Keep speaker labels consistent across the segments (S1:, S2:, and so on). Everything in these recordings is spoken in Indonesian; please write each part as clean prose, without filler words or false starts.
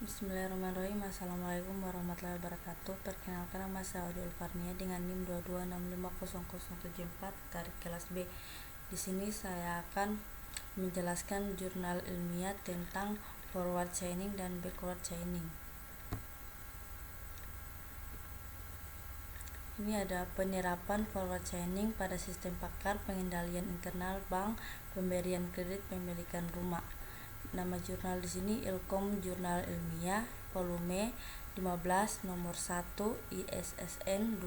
S1: Bismillahirrahmanirrahim. Assalamualaikum warahmatullahi wabarakatuh. Perkenalkan, nama saya Audi Ulfarnia dengan NIM 226500074 dari kelas B. Di sini saya akan menjelaskan jurnal ilmiah tentang forward chaining dan backward chaining. Ini ada penerapan forward chaining pada sistem pakar, pengendalian internal bank, pemberian kredit pemilikan rumah. Nama jurnal di sini Ilkom Jurnal Ilmiah volume 15 nomor 1 ISSN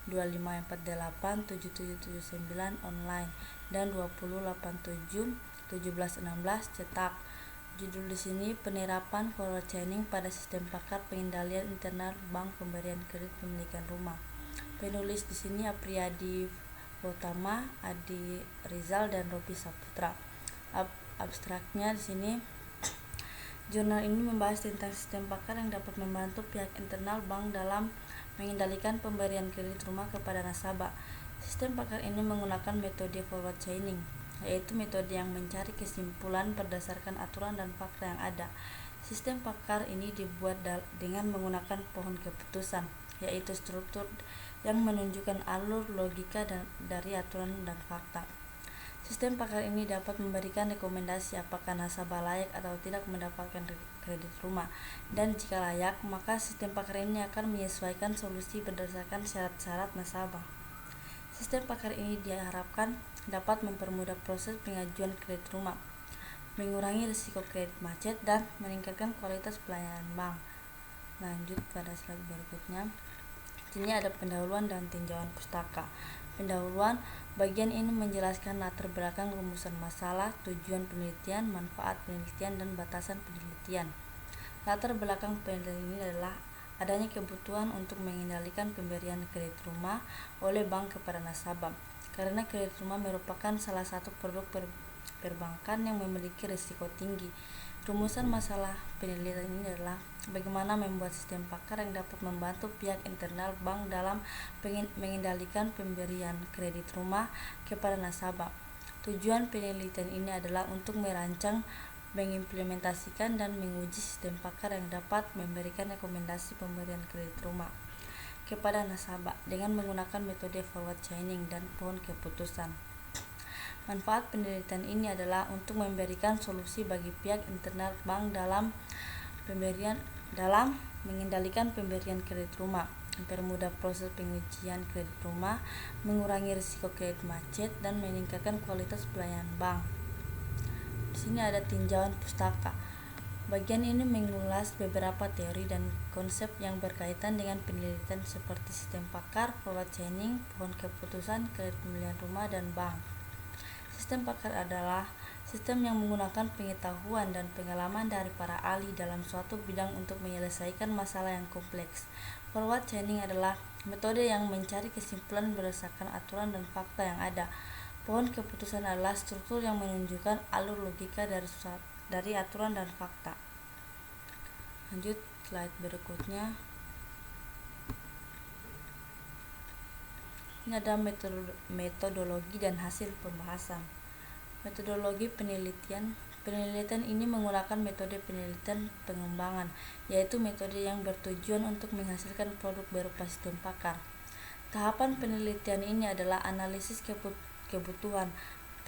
S1: 254877779 online dan 20871716 cetak. Judul di sini penerapan forward chaining pada sistem pakar, pengendalian internal bank, pemberian kredit pemilikan rumah. Penulis di sini Apriyadi Utama, Adi Rizal dan Robi Saputra. Abstraknya di sini, jurnal ini membahas tentang sistem pakar yang dapat membantu pihak internal bank dalam mengendalikan pemberian kredit rumah kepada nasabah. Sistem pakar ini menggunakan metode forward chaining, yaitu metode yang mencari kesimpulan berdasarkan aturan dan fakta yang ada. Sistem pakar ini dibuat dengan menggunakan pohon keputusan, yaitu struktur yang menunjukkan alur logika dari aturan dan fakta. Sistem pakar ini dapat memberikan rekomendasi apakah nasabah layak atau tidak mendapatkan kredit rumah, dan jika layak, maka sistem pakar ini akan menyesuaikan solusi berdasarkan syarat-syarat nasabah. Sistem pakar ini diharapkan dapat mempermudah proses pengajuan kredit rumah, mengurangi risiko kredit macet, dan meningkatkan kualitas pelayanan bank. Lanjut pada slide berikutnya. Sini ada pendahuluan dan tinjauan pustaka. Pendahuluan, bagian ini menjelaskan latar belakang rumusan masalah, tujuan penelitian, manfaat penelitian, dan batasan penelitian. Latar belakang penelitian ini adalah adanya kebutuhan untuk mengendalikan pemberian kredit rumah oleh bank kepada nasabah, karena kredit rumah merupakan salah satu produk perbankan yang memiliki risiko tinggi. Rumusan masalah penelitian ini adalah bagaimana membuat sistem pakar yang dapat membantu pihak internal bank dalam mengendalikan pemberian kredit rumah kepada nasabah. Tujuan penelitian ini adalah untuk merancang, mengimplementasikan, dan menguji sistem pakar yang dapat memberikan rekomendasi pemberian kredit rumah kepada nasabah dengan menggunakan metode forward chaining dan pohon keputusan. Manfaat penelitian ini adalah untuk memberikan solusi bagi pihak internal bank dalam mengendalikan pemberian kredit rumah, mempermudah proses pengujian kredit rumah, mengurangi risiko kredit macet, dan meningkatkan kualitas pelayanan bank. Di sini ada tinjauan pustaka. Bagian ini mengulas beberapa teori dan konsep yang berkaitan dengan penelitian seperti sistem pakar, forward chaining, pohon keputusan, kredit pemilikan rumah, dan bank. Sistem pakar adalah sistem yang menggunakan pengetahuan dan pengalaman dari para ahli dalam suatu bidang untuk menyelesaikan masalah yang kompleks. Forward chaining adalah metode yang mencari kesimpulan berdasarkan aturan dan fakta yang ada. Pohon keputusan adalah struktur yang menunjukkan alur logika dari aturan dan fakta. Lanjut slide berikutnya. Ini ada metodologi dan hasil pembahasan. Metodologi penelitian. Penelitian ini menggunakan metode penelitian pengembangan, yaitu metode yang bertujuan untuk menghasilkan produk berupa sistem pakar. Tahapan penelitian ini adalah analisis kebutuhan,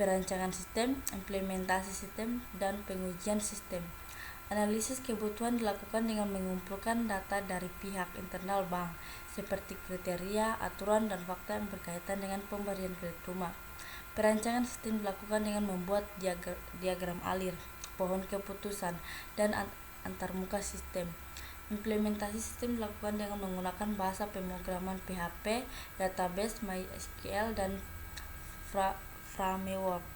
S1: perancangan sistem, implementasi sistem, dan pengujian sistem. Analisis kebutuhan dilakukan dengan mengumpulkan data dari pihak internal bank, seperti kriteria, aturan, dan fakta yang berkaitan dengan pemberian kredit rumah. Perancangan sistem dilakukan dengan membuat diagram alir, pohon keputusan, dan antarmuka sistem. Implementasi sistem dilakukan dengan menggunakan bahasa pemrograman PHP, database MySQL, dan framework.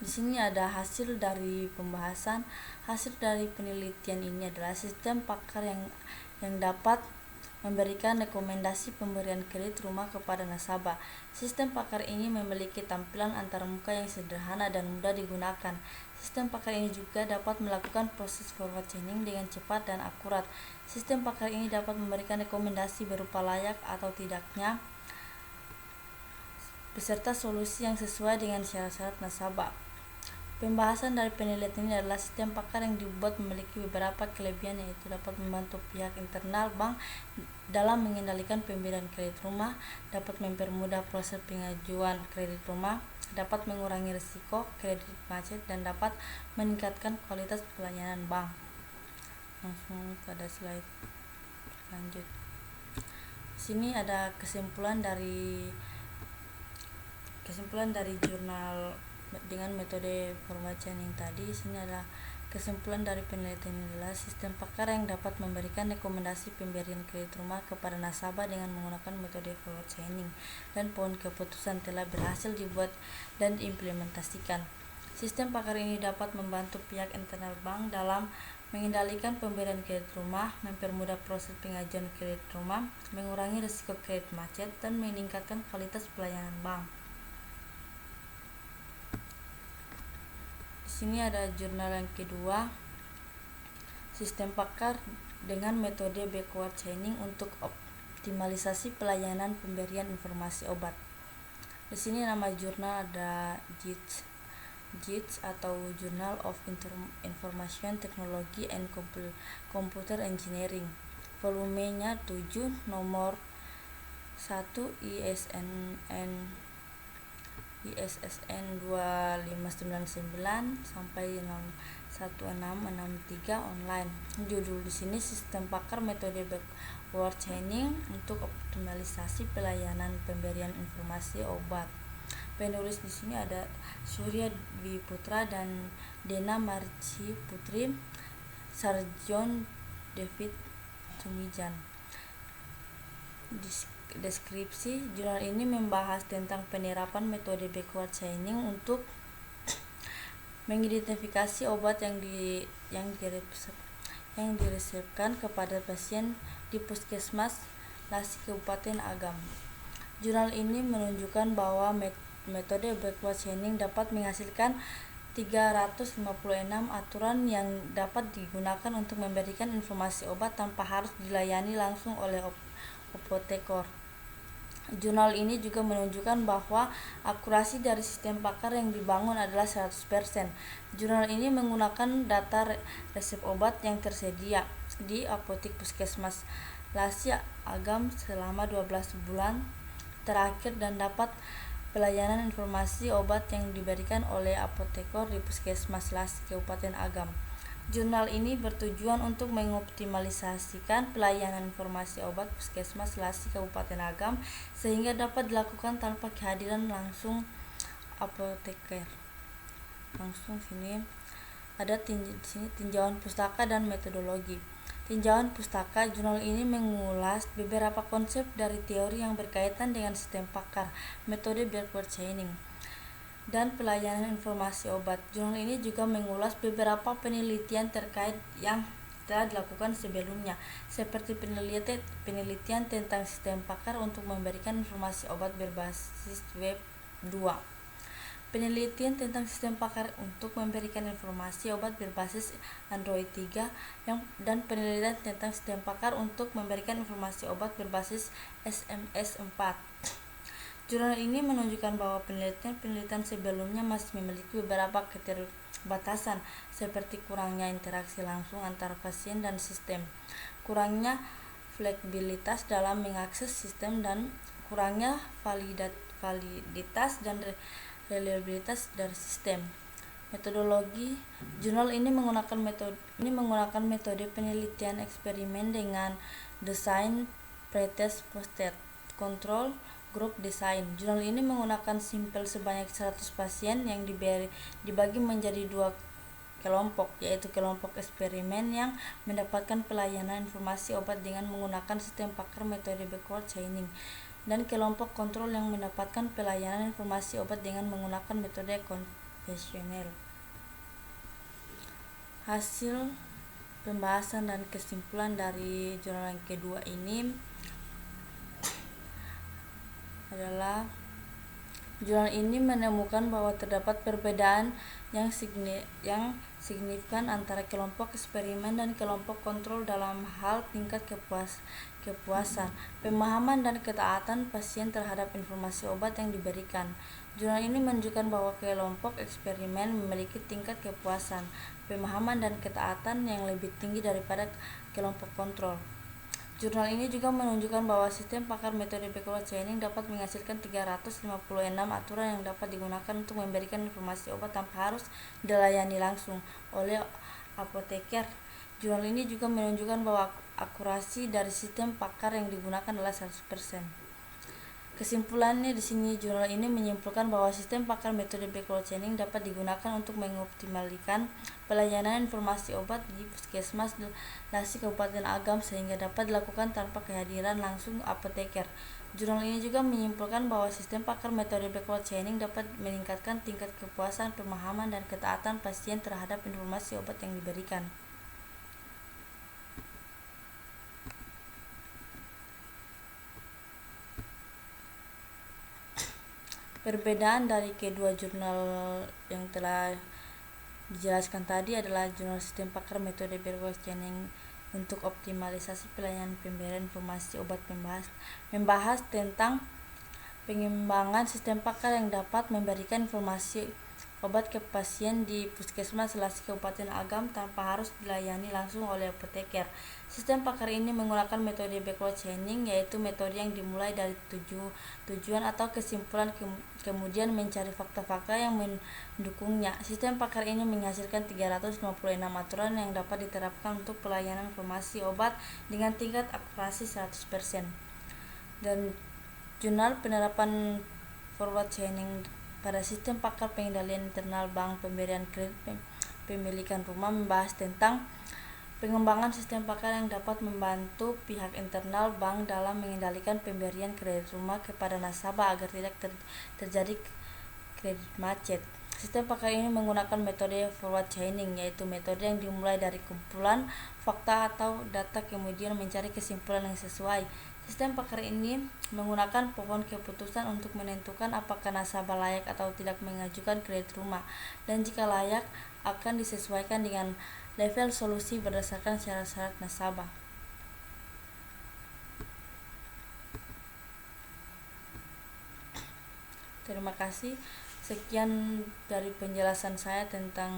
S1: Di sini ada hasil dari pembahasan. Hasil dari penelitian ini adalah sistem pakar yang dapat memberikan rekomendasi pemberian kredit rumah kepada nasabah. Sistem pakar ini memiliki tampilan antarmuka yang sederhana dan mudah digunakan. Sistem pakar ini juga dapat melakukan proses forward chaining dengan cepat dan akurat. Sistem pakar ini dapat memberikan rekomendasi berupa layak atau tidaknya, beserta solusi yang sesuai dengan syarat-syarat nasabah. Pembahasan dari penelitian ini adalah sistem pakar yang dibuat memiliki beberapa kelebihan, yaitu dapat membantu pihak internal bank dalam mengendalikan pemberian kredit rumah, dapat mempermudah proses pengajuan kredit rumah, dapat mengurangi risiko kredit macet, dan dapat meningkatkan kualitas pelayanan bank. Langsung pada slide lanjut. Sini ada kesimpulan dari jurnal dengan metode forward chaining tadi. Sini adalah kesimpulan dari penelitian ini adalah sistem pakar yang dapat memberikan rekomendasi pemberian kredit rumah kepada nasabah dengan menggunakan metode forward chaining, dan pohon keputusan telah berhasil dibuat dan diimplementasikan. Sistem pakar ini dapat membantu pihak internal bank dalam mengendalikan pemberian kredit rumah, mempermudah proses pengajuan kredit rumah, mengurangi risiko kredit macet, dan meningkatkan kualitas pelayanan bank. Di sini ada jurnal yang kedua, sistem pakar dengan metode backward chaining untuk optimalisasi pelayanan pemberian informasi obat. Di sini nama jurnal ada JITS atau Journal of Information Technology and Computer Engineering. Volumenya 7, nomor 1 ISSN 2599 sampai 1663 online. Judul di sini sistem pakar metode backward chaining untuk optimalisasi pelayanan pemberian informasi obat. Penulis di sini ada Surya Dwi Putra dan Dena Marci Putri, Sarjon David Sumijan. Deskripsi jurnal ini membahas tentang penerapan metode backward chaining untuk mengidentifikasi obat yang diresepkan kepada pasien di Puskesmas Lasi Kabupaten Agam. Jurnal ini menunjukkan bahwa metode backward chaining dapat menghasilkan 356 aturan yang dapat digunakan untuk memberikan informasi obat tanpa harus dilayani langsung oleh apoteker. Jurnal ini juga menunjukkan bahwa akurasi dari sistem pakar yang dibangun adalah 100%. Jurnal ini menggunakan data resep obat yang tersedia di apotek Puskesmas Lasi Agam selama 12 bulan terakhir dan dapat pelayanan informasi obat yang diberikan oleh apoteker di Puskesmas Lasi Kabupaten Agam. Jurnal ini bertujuan untuk mengoptimalisasikan pelayanan informasi obat Puskesmas Lasi Kabupaten Agam sehingga dapat dilakukan tanpa kehadiran langsung apoteker. Langsung sini ada tinjauan pustaka dan metodologi. Tinjauan pustaka, jurnal ini mengulas beberapa konsep dari teori yang berkaitan dengan sistem pakar, metode backward chaining, dan pelayanan informasi obat. Jurnal ini juga mengulas beberapa penelitian terkait yang telah dilakukan sebelumnya, seperti penelitian tentang sistem pakar untuk memberikan informasi obat berbasis web 2, penelitian tentang sistem pakar untuk memberikan informasi obat berbasis Android 3, dan penelitian tentang sistem pakar untuk memberikan informasi obat berbasis SMS 4. Jurnal ini menunjukkan bahwa penelitian sebelumnya masih memiliki beberapa keterbatasan, seperti kurangnya interaksi langsung antara pasien dan sistem, kurangnya fleksibilitas dalam mengakses sistem, dan kurangnya validitas dan reliabilitas dari sistem. Metodologi, jurnal ini menggunakan metode penelitian eksperimen dengan desain pretest post-test control group design. Jurnal ini menggunakan sampel sebanyak 100 pasien yang dibagi menjadi 2 kelompok, yaitu kelompok eksperimen yang mendapatkan pelayanan informasi obat dengan menggunakan sistem pakar metode backward chaining, dan kelompok kontrol yang mendapatkan pelayanan informasi obat dengan menggunakan metode konvensional. Hasil pembahasan dan kesimpulan dari jurnal yang kedua ini adalah Jurnal ini menemukan bahwa terdapat perbedaan yang signifikan antara kelompok eksperimen dan kelompok kontrol dalam hal tingkat kepuasan, pemahaman, dan ketaatan pasien terhadap informasi obat yang diberikan. Jurnal ini menunjukkan bahwa kelompok eksperimen memiliki tingkat kepuasan, pemahaman, dan ketaatan yang lebih tinggi daripada kelompok kontrol. Jurnal ini juga menunjukkan bahwa sistem pakar metode backward chaining dapat menghasilkan 356 aturan yang dapat digunakan untuk memberikan informasi obat tanpa harus dilayani langsung oleh apoteker. Jurnal ini juga menunjukkan bahwa akurasi dari sistem pakar yang digunakan adalah 100%. Kesimpulannya di sini, jurnal ini menyimpulkan bahwa sistem pakar metode backward chaining dapat digunakan untuk mengoptimalkan pelayanan informasi obat di puskesmas Lasi Kabupaten Agam sehingga dapat dilakukan tanpa kehadiran langsung apoteker. Jurnal ini juga menyimpulkan bahwa sistem pakar metode backward chaining dapat meningkatkan tingkat kepuasan, pemahaman, dan ketaatan pasien terhadap informasi obat yang diberikan. Perbedaan dari kedua jurnal yang telah dijelaskan tadi adalah jurnal sistem pakar metode backward chaining untuk optimalisasi pelayanan pemberian informasi obat membahas tentang pengembangan sistem pakar yang dapat memberikan informasi obat ke pasien di puskesmas Lasi Kabupaten Agam tanpa harus dilayani langsung oleh apoteker. Sistem pakar ini menggunakan metode backward chaining, yaitu metode yang dimulai dari tujuan atau kesimpulan kemudian mencari fakta-fakta yang mendukungnya. Sistem pakar ini menghasilkan 356 aturan yang dapat diterapkan untuk pelayanan informasi obat dengan tingkat akurasi 100%. Dan jurnal penerapan forward chaining pada sistem pakar pengendalian internal bank pemberian kredit pemilikan rumah membahas tentang pengembangan sistem pakar yang dapat membantu pihak internal bank dalam mengendalikan pemberian kredit rumah kepada nasabah agar tidak terjadi kredit macet. Sistem pakar ini menggunakan metode forward chaining, yaitu metode yang dimulai dari kumpulan fakta atau data kemudian mencari kesimpulan yang sesuai. Sistem pakar ini menggunakan pohon keputusan untuk menentukan apakah nasabah layak atau tidak mengajukan kredit rumah, dan jika layak akan disesuaikan dengan level solusi berdasarkan syarat-syarat nasabah. Terima kasih. Sekian dari penjelasan saya tentang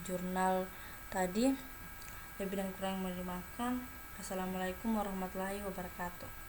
S1: jurnal tadi. Lebih dan kurang mohon dimaafkan. Assalamualaikum warahmatullahi wabarakatuh.